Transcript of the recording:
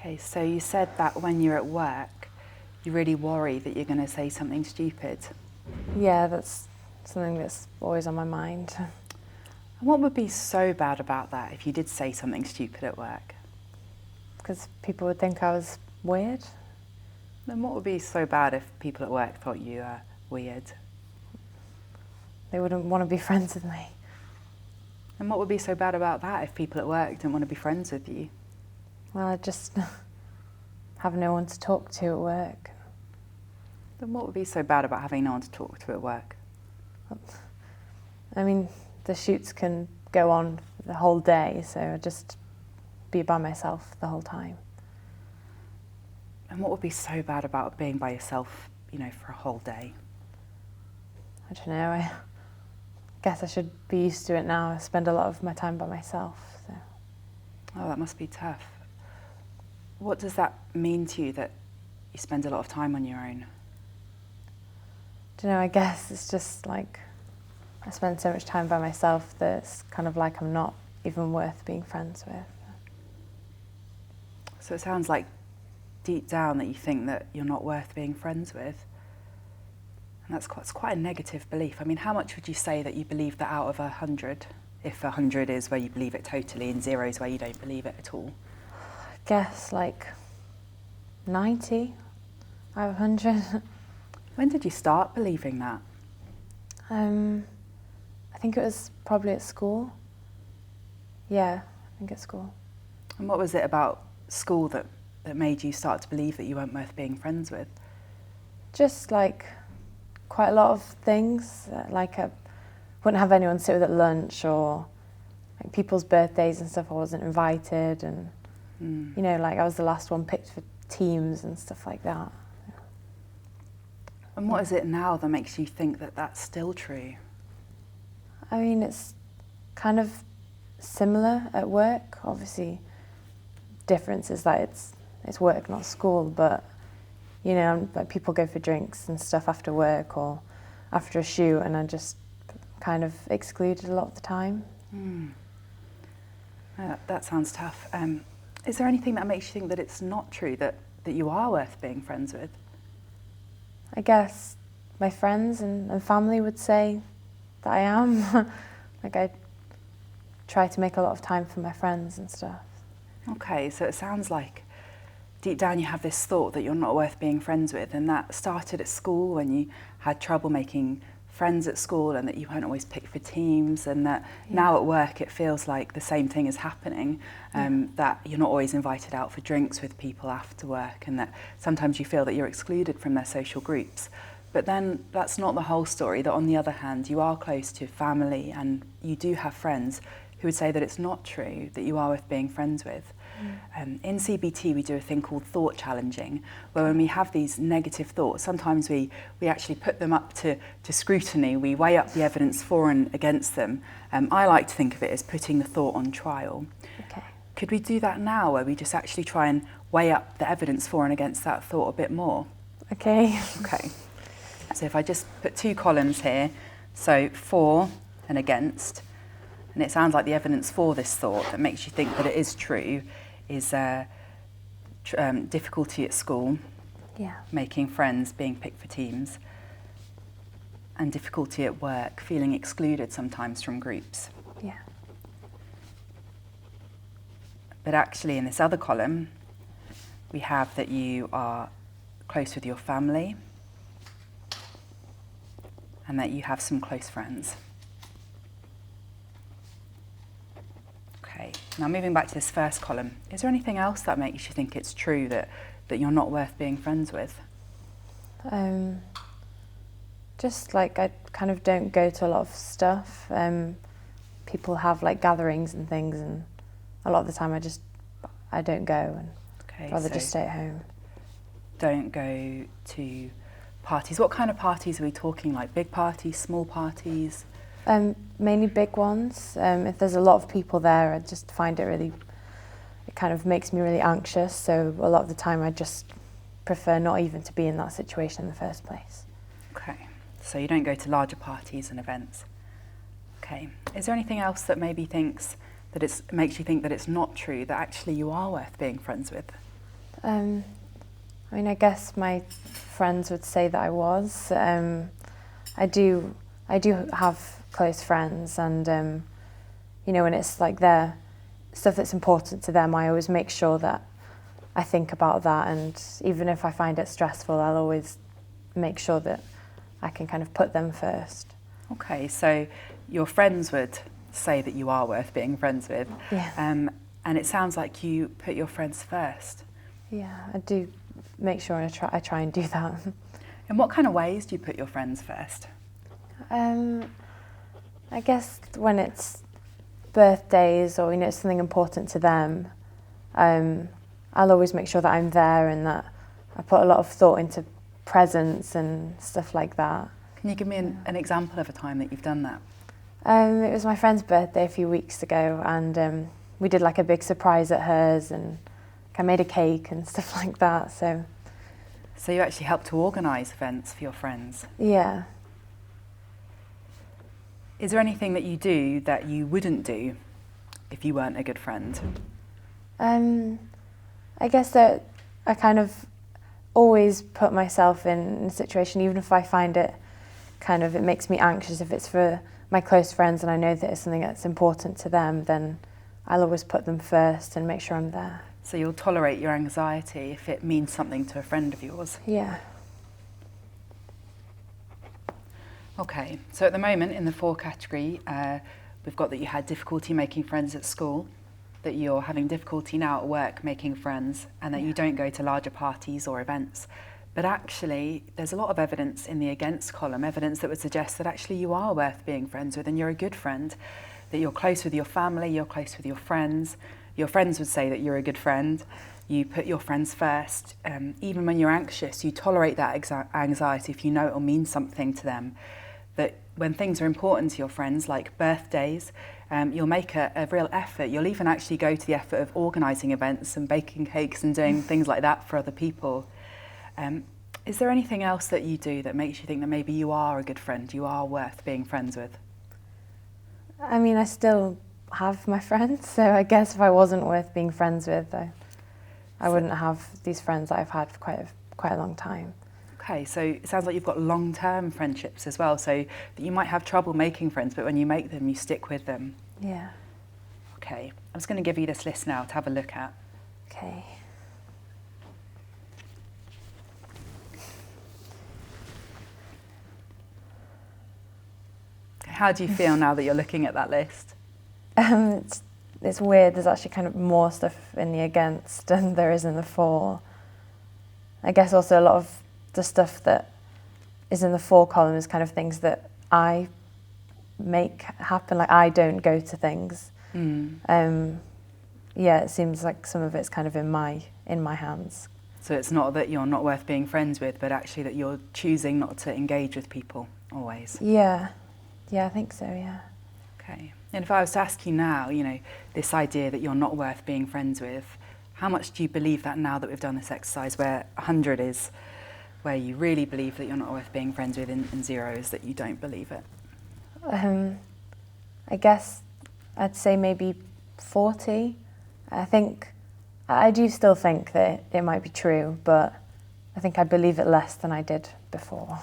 Okay, so you said that when you're at work, you really worry that you're going to say something stupid. Yeah, that's something that's always on my mind. And what would be so bad about that if you did say something stupid at work? Because people would think I was weird. Then what would be so bad if people at work thought you were weird? They wouldn't want to be friends with me. And what would be so bad about that if people at work didn't want to be friends with you? Well, I just have no one to talk to at work. Then what would be so bad about having no one to talk to at work? I mean, the shoots can go on the whole day, so I'd just be by myself the whole time. And what would be so bad about being by yourself, for a whole day? I don't know, I guess I should be used to it now. I spend a lot of my time by myself. So. Oh, that must be tough. What does that mean to you, that you spend a lot of time on your own? I don't know, I guess it's just like I spend so much time by myself that it's kind of like I'm not even worth being friends with. So it sounds like deep down that you think that you're not worth being friends with. And that's quite a negative belief. I mean, how much would you say that you believe that out of 100? If 100 is where you believe it totally and 0 is where you don't believe it at all? I guess like 90 out of 100. When did you start believing that? I think it was probably at school. Yeah, I think at school. And what was it about school that made you start to believe that you weren't worth being friends with? Just like quite a lot of things, like I wouldn't have anyone sit with at lunch, or like people's birthdays and stuff I wasn't invited, and like I was the last one picked for teams and stuff like that. And what is it now that makes you think that that's still true? I mean, it's kind of similar at work. Obviously, difference is that it's work, not school, but like people go for drinks and stuff after work or after a shoot, and I just kind of excluded a lot of the time. That sounds tough. Is there anything that makes you think that it's not true, that you are worth being friends with? I guess my friends and family would say that I am. Like I try to make a lot of time for my friends and stuff. Okay, so it sounds like deep down you have this thought that you're not worth being friends with, and that started at school when you had trouble making friends at school, and that you weren't always picked for teams, and that now at work it feels like the same thing is happening, that you're not always invited out for drinks with people after work, and that sometimes you feel that you're excluded from their social groups. But then that's not the whole story, that on the other hand you are close to family and you do have friends who would say that it's not true, that you are worth being friends with. In CBT we do a thing called thought challenging, where when we have these negative thoughts, sometimes we actually put them up to scrutiny. We weigh up the evidence for and against them. I like to think of it as putting the thought on trial. Okay. Could we do that now, where we just actually try and weigh up the evidence for and against that thought a bit more? Okay. Okay. So if I just put 2 columns here, so for and against, and it sounds like the evidence for this thought that makes you think that it is true is difficulty at school, making friends, being picked for teams, and difficulty at work, feeling excluded sometimes from groups. Yeah. But actually in this other column, we have that you are close with your family and that you have some close friends. Okay, now moving back to this first column, is there anything else that makes you think it's true that you're not worth being friends with? Just like I kind of don't go to a lot of stuff. People have like gatherings and things, and a lot of the time I don't go, and rather just stay at home. Don't go to parties. What kind of parties are we talking, like big parties, small parties? Mainly big ones. If there's a lot of people there, I just find it kind of makes me really anxious. So a lot of the time I just prefer not even to be in that situation in the first place. Okay, so you don't go to larger parties and events. Okay, is there anything else that maybe makes you think that it's not true, that actually you are worth being friends with? I mean, I guess my friends would say that I was. I do have close friends, and you know, when it's like their stuff that's important to them, I always make sure that I think about that, and even if I find it stressful, I'll always make sure that I can kind of put them first. Okay, so your friends would say that you are worth being friends with, Yeah. And it sounds like you put your friends first. Yeah, I do make sure I try and do that. In what kind of ways do you put your friends first? I guess when it's birthdays or, you know, it's something important to them, I'll always make sure that I'm there and that I put a lot of thought into presents and stuff like that. Can you give me an example of a time that you've done that? It was my friend's birthday a few weeks ago, and we did like a big surprise at hers, and I made a cake and stuff like that. So you actually help to organise events for your friends. Yeah. Is there anything that you do that you wouldn't do if you weren't a good friend? I guess that I kind of always put myself in a situation, even if I find it it makes me anxious. If it's for my close friends and I know that it's something that's important to them, then I'll always put them first and make sure I'm there. So you'll tolerate your anxiety if it means something to a friend of yours? Yeah. Okay, so at the moment in the 4 category, we've got that you had difficulty making friends at school, that you're having difficulty now at work making friends, and that you don't go to larger parties or events. But actually, there's a lot of evidence in the against column, evidence that would suggest that actually you are worth being friends with and you're a good friend, that you're close with your family, you're close with your friends. Your friends would say that you're a good friend. You put your friends first. Even when you're anxious, you tolerate that anxiety if you know it will mean something to them. That when things are important to your friends, like birthdays, you'll make a real effort. You'll even actually go to the effort of organising events and baking cakes and doing things like that for other people. Is there anything else that you do that makes you think that maybe you are a good friend, you are worth being friends with? I mean, I still have my friends, so I guess if I wasn't worth being friends with, I wouldn't have these friends that I've had for quite a long time. Okay, so it sounds like you've got long-term friendships as well, so that you might have trouble making friends, but when you make them, you stick with them. Yeah. Okay, I'm just going to give you this list now to have a look at. Okay. How do you feel now that you're looking at that list? It's weird. There's actually kind of more stuff in the against than there is in the for. I guess also a lot of the stuff that is in the for column is kind of things that I make happen. Like I don't go to things. Yeah, it seems like some of it's kind of in my hands. So it's not that you're not worth being friends with, but actually that you're choosing not to engage with people always. Yeah. Yeah, I think so, yeah. Okay. And if I was to ask you now, you know, this idea that you're not worth being friends with, how much do you believe that now that we've done this exercise, where 100 is where you really believe that you're not worth being friends with, and 0 is that you don't believe it? I guess I'd say maybe 40. I do still think that it might be true, but I think I believe it less than I did before.